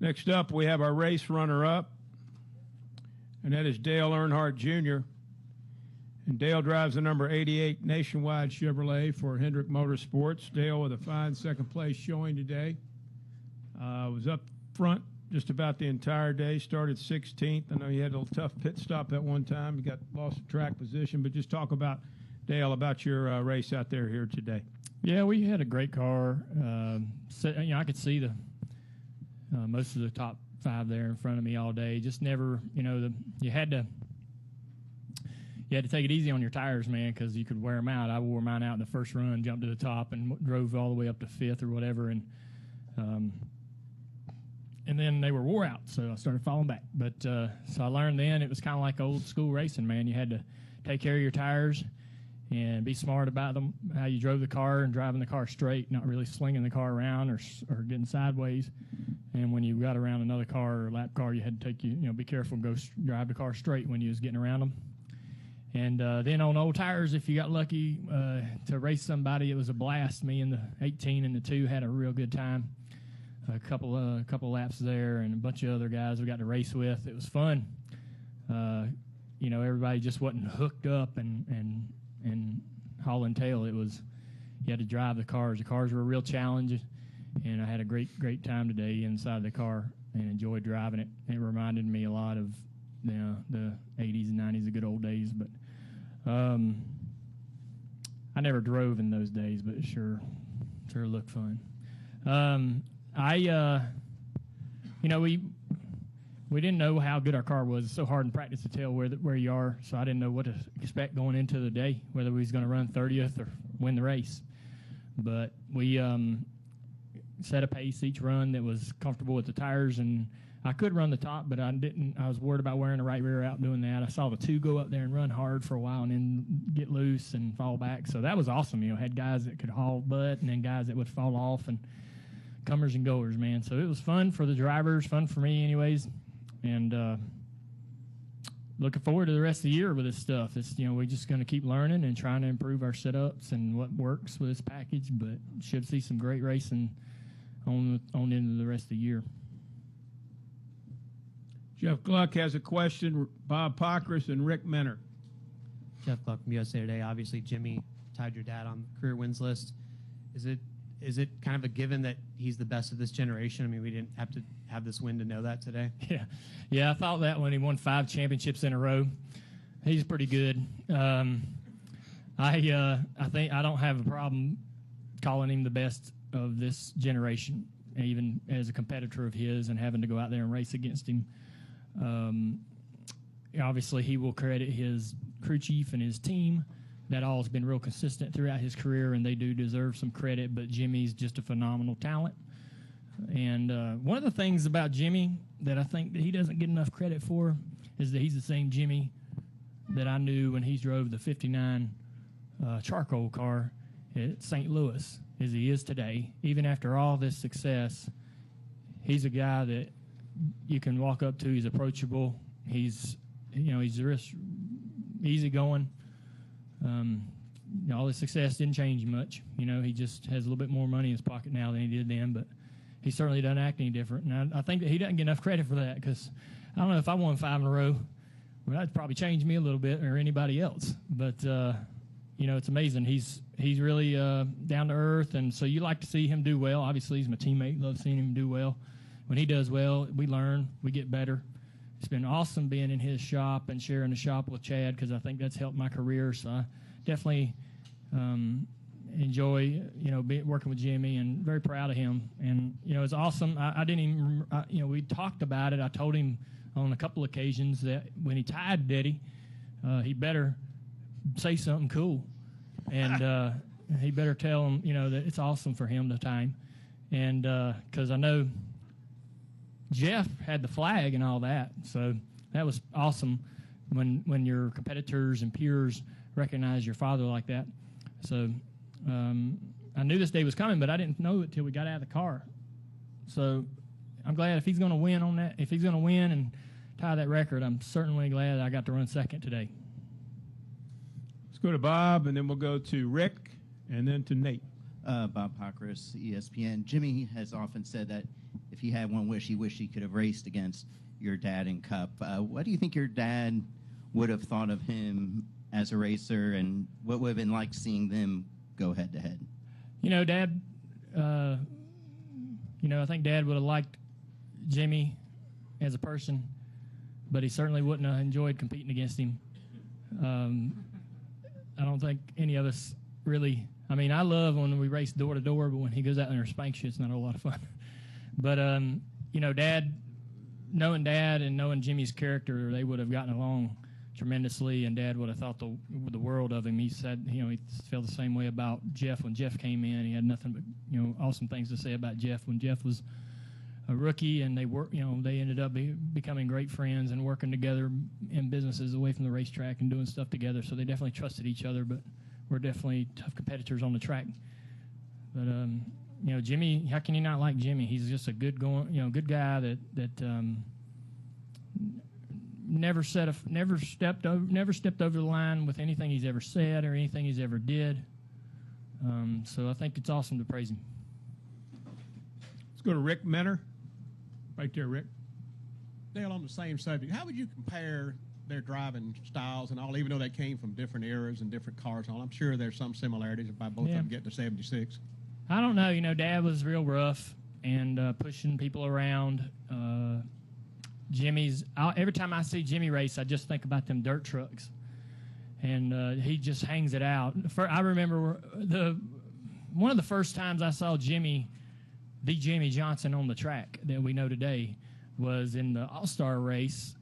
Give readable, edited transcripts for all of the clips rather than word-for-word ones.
Next up, we have our race runner-up, and that is Dale Earnhardt Jr. And Dale drives the number 88 Nationwide Chevrolet for Hendrick Motorsports. Dale with a fine second-place showing today. Was up front just about the entire day, started 16th. I know he had a little tough pit stop at one time. He got lost of track position, but just talk about, Dale, about your race out there here today. Yeah, we had a great car. I could see the most of the top five there in front of me all day. Just never, you had to take it easy on your tires, man, because you could wear them out. I wore mine out in the first run, jumped to the top, and drove all the way up to fifth or whatever, and then they were wore out, so I started falling back. But so I learned then it was kind of like old school racing, man. You had to take care of your tires and be smart about them, how you drove the car and driving the car straight, not really slinging the car around or getting sideways. And when you got around another car or a lap car, you had to be careful and drive the car straight when you was getting around them. And then on old tires, if you got lucky to race somebody, it was a blast. Me and the 18 and the 2 had a real good time. A couple laps there, and a bunch of other guys we got to race with. It was fun. Everybody just wasn't hooked up and hauling tail. It was, you had to drive the cars. The cars were a real challenge, and I had a great time today inside the car and enjoyed driving it. It reminded me a lot of the 80s and 90s, the good old days. But I never drove in those days, but it sure looked fun. We didn't know how good our car was. It's so hard in practice to tell where you are, so I didn't know what to expect going into the day, whether we was going to run 30th or win the race. But we set a pace each run that was comfortable with the tires, and I could run the top, but I didn't. I was worried about wearing the right rear out doing that. I saw the 2 go up there and run hard for a while and then get loose and fall back. So that was awesome. Had guys that could haul butt and then guys that would fall off, and comers and goers, man. So it was fun for the drivers, fun for me anyways. And looking forward to the rest of the year with this stuff. We're just going to keep learning and trying to improve our setups and what works with this package, but should see some great racing on into the rest of the year. Jeff Gluck has a question. Bob Pockris and Rick Menner. Jeff Gluck from USA Today. Obviously, Jimmie tied your dad on the career wins list. Is it kind of a given that he's the best of this generation? I mean, we didn't have to have this win to know that today. Yeah, I thought that when he won 5 championships in a row. He's pretty good. I think I don't have a problem calling him the best of this generation, even as a competitor of his and having to go out there and race against him. Obviously, he will credit his crew chief and his team. That all has been real consistent throughout his career, and they do deserve some credit, but Jimmie's just a phenomenal talent. And one of the things about Jimmie that I think that he doesn't get enough credit for is that he's the same Jimmie that I knew when he drove the 59 charcoal car at St. Louis as he is today. Even after all this success, he's a guy that you can walk up to. He's approachable. He's easygoing. All his success didn't change much. He just has a little bit more money in his pocket now than he did then, but he certainly doesn't act any different. And I think that he doesn't get enough credit for that, because I don't know if I won 5 in a row, well, that'd probably change me a little bit or anybody else. But, it's amazing. He's really down to earth, and so you like to see him do well. Obviously, he's my teammate. Love seeing him do well. When he does well, we learn, we get better. It's been awesome being in his shop and sharing the shop with Chad, because I think that's helped my career. So I definitely enjoy, working with Jimmie, and very proud of him. And, it's awesome. I didn't even, we talked about it. I told him on a couple occasions that when he tied Daddy, he better say something cool. And he better tell him, that it's awesome for him to time. And because I know Jeff had the flag and all that, so that was awesome when your competitors and peers recognize your father like that. So I knew this day was coming, but I didn't know it till we got out of the car. So I'm glad if he's going to win on that. If he's going to win and tie that record, I'm certainly glad I got to run second today. Let's go to Bob, and then we'll go to Rick, and then to Nate. Bob Pockrass, ESPN. Jimmie has often said that if he had one wish, he wished he could have raced against your dad in Cup. What do you think your dad would have thought of him as a racer, and what would have been like seeing them go head-to-head? Dad, I think Dad would have liked Jimmie as a person, but he certainly wouldn't have enjoyed competing against him. I don't think any of us really. I mean, I love when we race door to door, but when he goes out there and spanks you, it's not a lot of fun. But Dad, knowing Dad and knowing Jimmie's character, they would have gotten along tremendously, and Dad would have thought the world of him. He said, he felt the same way about Jeff when Jeff came in. He had nothing but awesome things to say about Jeff when Jeff was a rookie, and they ended up becoming great friends and working together in businesses away from the racetrack and doing stuff together. So they definitely trusted each other, but we're definitely tough competitors on the track. But Jimmie, how can you not like Jimmie? He's just a good guy that never stepped over the line with anything he's ever said or anything he's ever did. So I think it's awesome to praise him. Let's go to Rick Menner. Right there, Rick. Dale, on the same subject, how would you compare their driving styles and all, even though they came from different eras and different cars and all? I'm sure there's some similarities by both of them getting to 76. I don't know. Dad was real rough and pushing people around. Every time I see Jimmie race, I just think about them dirt trucks. And he just hangs it out. I remember one of the first times I saw Jimmie Johnson on the track that we know today was in the All-Star race.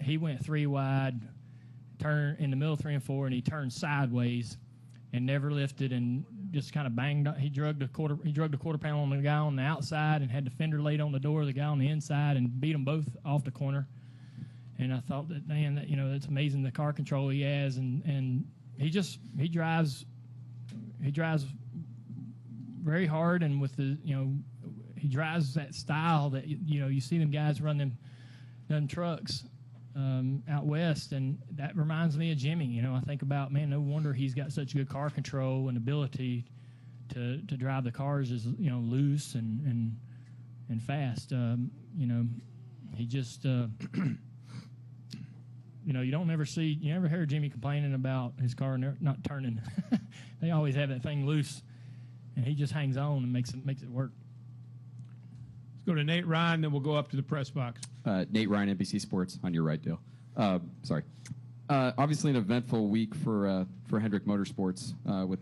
He went 3 wide, turned in the middle of 3 and 4, and he turned sideways and never lifted and just kind of banged. He drugged a quarter panel on the guy on the outside and had the fender laid on the door of the guy on the inside and beat them both off the corner. And I thought that, man, it's amazing the car control he has, and he drives very hard, and with he drives that style that you see them guys run them trucks out west, and that reminds me of Jimmie. I think about, man, no wonder he's got such good car control and ability to drive the cars as loose and fast. He just you never hear Jimmie complaining about his car not turning. They always have that thing loose, and he just hangs on and makes it work. Let's go to Nate Ryan, then we'll go up to the press box. Nate Ryan, NBC Sports, on your right, Dale. Sorry. Obviously, an eventful week for Hendrick Motorsports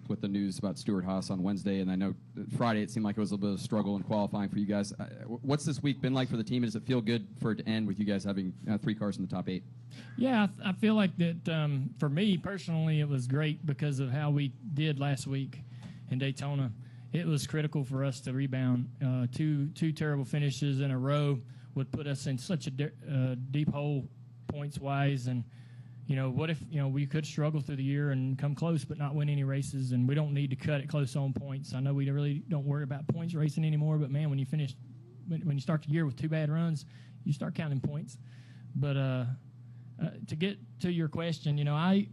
with the news about Stuart Haas on Wednesday, and I know Friday it seemed like it was a little bit of a struggle in qualifying for you guys. What's this week been like for the team? Does it feel good for it to end with you guys having 3 cars in the top 8? Yeah, I feel like that for me personally, it was great because of how we did last week in Daytona. It was critical for us to rebound. Two terrible finishes in a row would put us in such a deep hole points-wise, and what if we could struggle through the year and come close but not win any races, and we don't need to cut it close on points. I know we really don't worry about points racing anymore, but man, when you start the year with 2 bad runs, you start counting points. But to get to your question, I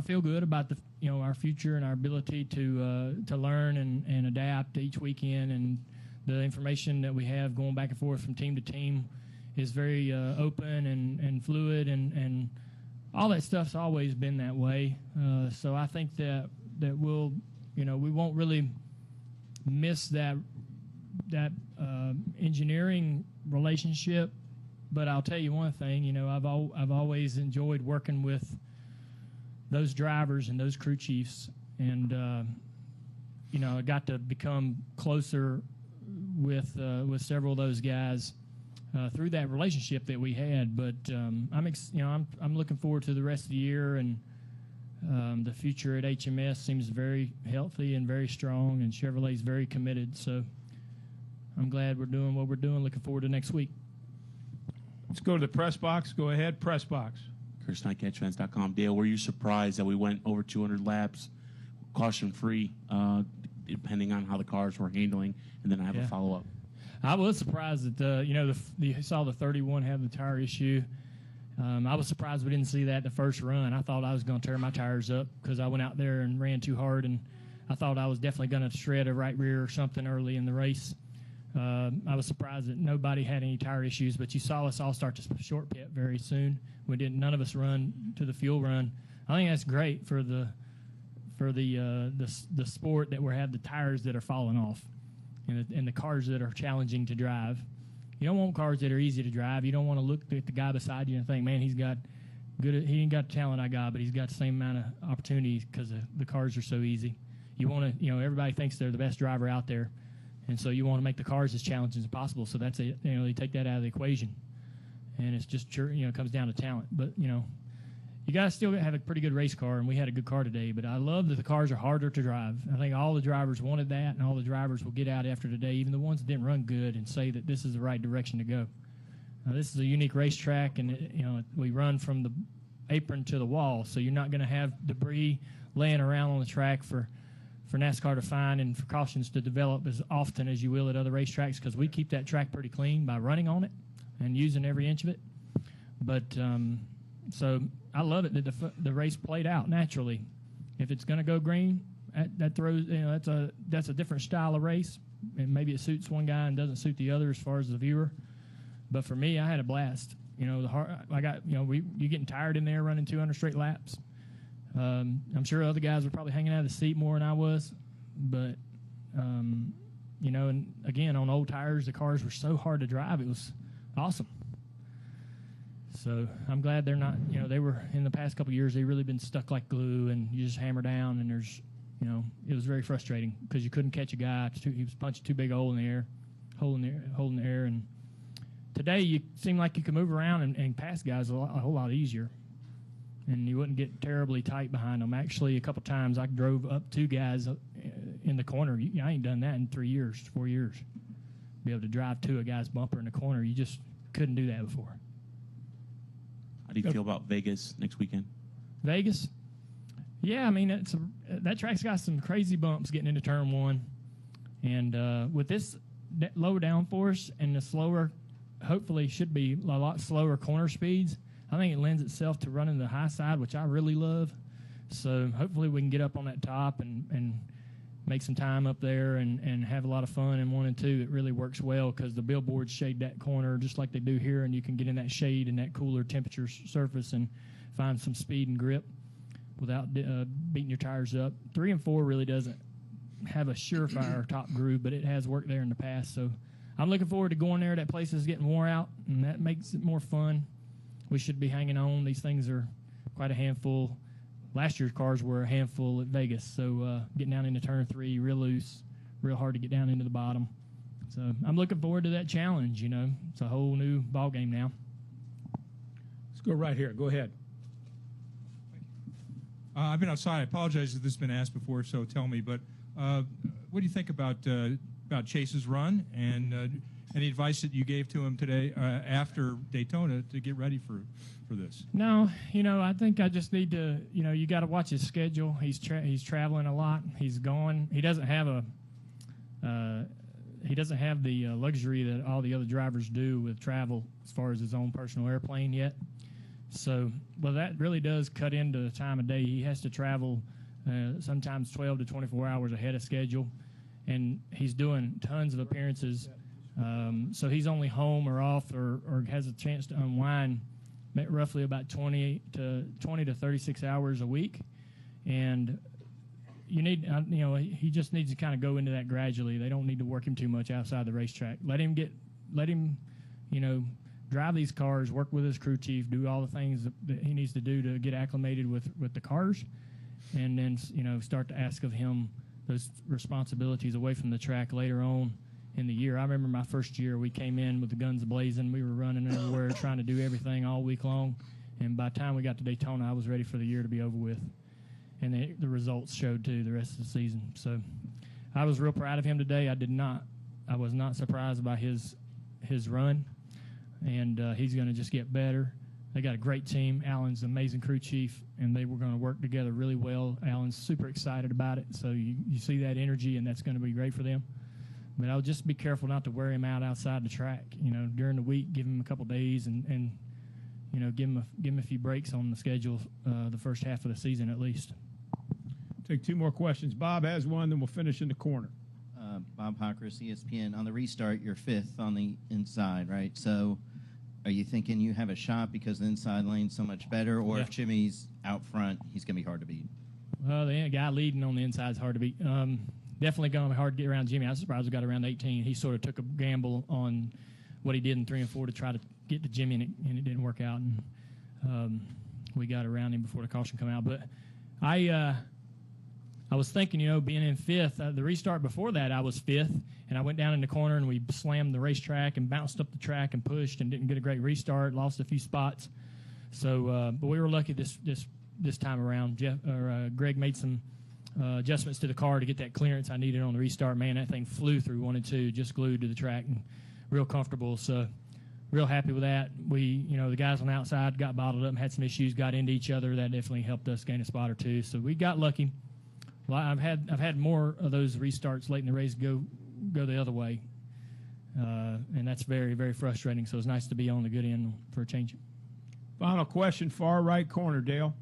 feel good about our future and our ability to learn and adapt each weekend, and the information that we have going back and forth from team to team is very open and fluid, and all that stuff's always been that way. So I think that we'll, we won't really miss that engineering relationship. But I'll tell you one thing, I've always enjoyed working with those drivers and those crew chiefs, and I got to become closer with several of those guys through that relationship that we had. But I'm looking forward to the rest of the year, and the future at HMS seems very healthy and very strong, and Chevrolet's very committed. So I'm glad we're doing what we're doing. Looking forward to next week. Let's go to the press box. Go ahead, press box. CurtisKnightCatchFans.com. Dale, were you surprised that we went over 200 laps caution-free, depending on how the cars were handling? And then I have a follow-up. I was surprised that you saw the 31 have the tire issue. I was surprised we didn't see that the first run. I thought I was going to tear my tires up because I went out there and ran too hard, and I thought I was definitely going to shred a right rear or something early in the race. I was surprised that nobody had any tire issues, but you saw us all start to short pit very soon. None of us run to the fuel run. I think that's great for the sport that we have the tires that are falling off and the cars that are challenging to drive. You don't want cars that are easy to drive. You don't want to look at the guy beside you and think, man, he ain't got the talent I got, but he's got the same amount of opportunities because the cars are so easy. You want to, everybody thinks they're the best driver out there, and so you want to make the cars as challenging as possible. So that's they take that out of the equation, and it's just it comes down to talent. But you got to still have a pretty good race car, and we had a good car today. But I love that the cars are harder to drive. I think all the drivers wanted that, and all the drivers will get out after today, even the ones that didn't run good, and say that this is the right direction to go. This is a unique racetrack, and we run from the apron to the wall, so you're not going to have debris laying around on the track for NASCAR to find and for cautions to develop as often as you will at other racetracks, because we keep that track pretty clean by running on it and using every inch of it. But so I love it that the race played out naturally. If it's going to go green, that throws that's a different style of race, and maybe it suits one guy and doesn't suit the other as far as the viewer. But for me, I had a blast. You getting tired in there running 200 straight laps. I'm sure other guys were probably hanging out of the seat more than I was, but and again on old tires, the cars were so hard to drive. It was awesome. So I'm glad they're not. They were in the past couple of years. They've really been stuck like glue, and you just hammer down, and there's, it was very frustrating because you couldn't catch a guy. He was punching too big a hole in the air, holding the air. And today you seemed like you could move around and pass guys a whole lot easier, and you wouldn't get terribly tight behind them. Actually, a couple times I drove up two guys in the corner. I ain't done that in 4 years. Be able to drive to a guy's bumper in the corner. You just couldn't do that before. How do you feel about Vegas next weekend? Vegas? Yeah, I mean, that track's got some crazy bumps getting into turn one. And with this low downforce and the slower, hopefully should be a lot slower corner speeds, I think it lends itself to running the high side, which I really love. So hopefully we can get up on that top and make some time up there and have a lot of fun in 1 and 2. It really works well because the billboards shade that corner just like they do here, and you can get in that shade and that cooler temperature surface and find some speed and grip without beating your tires up. 3 and 4 really doesn't have a surefire top groove, but it has worked there in the past. So I'm looking forward to going there. That place is getting wore out, and that makes it more fun. We should be hanging on. These things are quite a handful. Last year's cars were a handful at Vegas, so getting down into turn 3 real loose, real hard to get down into the bottom. So I'm looking forward to that challenge. It's a whole new ball game now. Let's go right here. Go ahead. I've been outside. I apologize if this has been asked before, so tell me. But what do you think about Chase's run and any advice that you gave to him today after Daytona to get ready for this? No, I think I just need to, you got to watch his schedule. He's traveling a lot. He's going. He doesn't have the luxury that all the other drivers do with travel as far as his own personal airplane yet. So, that really does cut into the time of day. He has to travel sometimes 12 to 24 hours ahead of schedule, and he's doing tons of appearances. So he's only home or off or has a chance to unwind roughly about 20 to 36 hours a week. And you need, he just needs to kind of go into that gradually. They don't need to work him too much outside the racetrack. Let him, drive these cars, work with his crew chief, do all the things that he needs to do to get acclimated with the cars, and then, start to ask of him those responsibilities away from the track later on in the year. I remember my first year, we came in with the guns blazing. We were running everywhere, trying to do everything all week long. And by the time we got to Daytona, I was ready for the year to be over with. And the results showed, too, the rest of the season. So I was real proud of him today. I was not surprised by his run. And he's going to just get better. They got a great team. Alan's an amazing crew chief, and they were going to work together really well. Alan's super excited about it. So you see that energy, and that's going to be great for them. But I'll just be careful not to wear him out outside the track. During the week, give him a couple days and give him a few breaks on the schedule the first half of the season at least. Take two more questions. Bob has one, then we'll finish in the corner. Bob Hawkers, ESPN. On the restart, you're fifth on the inside, right? So are you thinking you have a shot because the inside lane's so much better, or if Jimmie's out front, he's going to be hard to beat? Well, the guy leading on the inside is hard to beat. Definitely going to be hard to get around Jimmie. I was surprised we got around 18. He sort of took a gamble on what he did in 3 and 4 to try to get to Jimmie, and it didn't work out. And we got around him before the caution came out. But I was thinking, being in fifth, the restart before that, I was fifth, and I went down in the corner and we slammed the racetrack and bounced up the track and pushed and didn't get a great restart, lost a few spots. So, but we were lucky this time around. Greg made some adjustments to the car to get that clearance I needed on the restart. Man, that thing flew through 1 and 2, just glued to the track, and real comfortable. So, real happy with that. We, the guys on the outside got bottled up and had some issues, got into each other. That definitely helped us gain a spot or two. So we got lucky. Well, I've had more of those restarts late in the race go the other way, and that's very, very frustrating. So it's nice to be on the good end for a change. Final question, far right corner, Dale.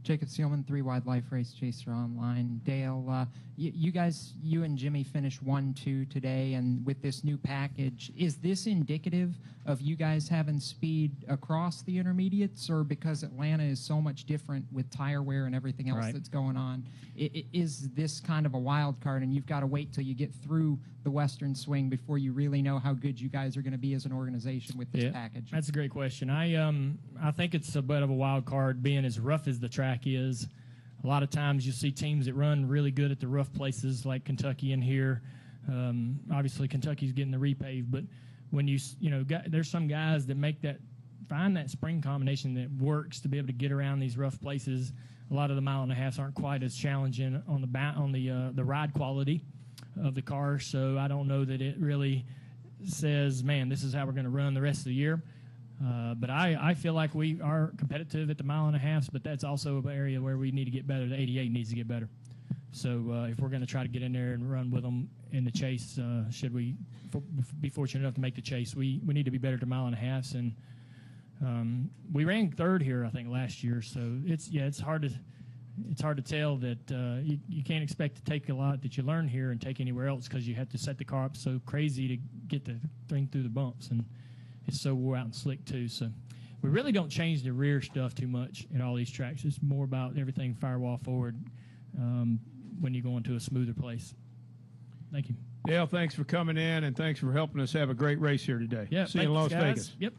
Jacob Seelman, 3 Wide Life Race Chaser Online. Dale, you and Jimmie finished 1-2 today, and with this new package, is this indicative of you guys having speed across the intermediates, or because Atlanta is so much different with tire wear and everything else that's going on, is this kind of a wild card, and you've got to wait till you get through the Western Swing before you really know how good you guys are going to be as an organization with this package? That's a great question. I think it's a bit of a wild card, being as rough as the track is. A lot of times you see teams that run really good at the rough places like Kentucky and here. Obviously Kentucky's getting the repave, but when there's some guys that find that spring combination that works to be able to get around these rough places. A lot of the 1.5 miles aren't quite as challenging on the ride quality of the car, so I don't know that it really says, man, this is how we're going to run the rest of the year. But I feel like we are competitive at the 1.5 miles, but that's also an area where we need to get better. The 88 needs to get better. So if we're going to try to get in there and run with them in the chase, should we be fortunate enough to make the chase, we need to be better at the 1.5 miles. And we ran third here, I think, last year. So it's hard to tell that you can't expect to take a lot that you learn here and take anywhere else, because you have to set the car up so crazy to get the thing through the bumps, and it's so wore out and slick too. So we really don't change the rear stuff too much in all these tracks. It's more about everything firewall forward when you go into a smoother place. Thank you. Dale, thanks for coming in, and thanks for helping us have a great race here today. Yeah, See you in Las guys. Vegas. Yep.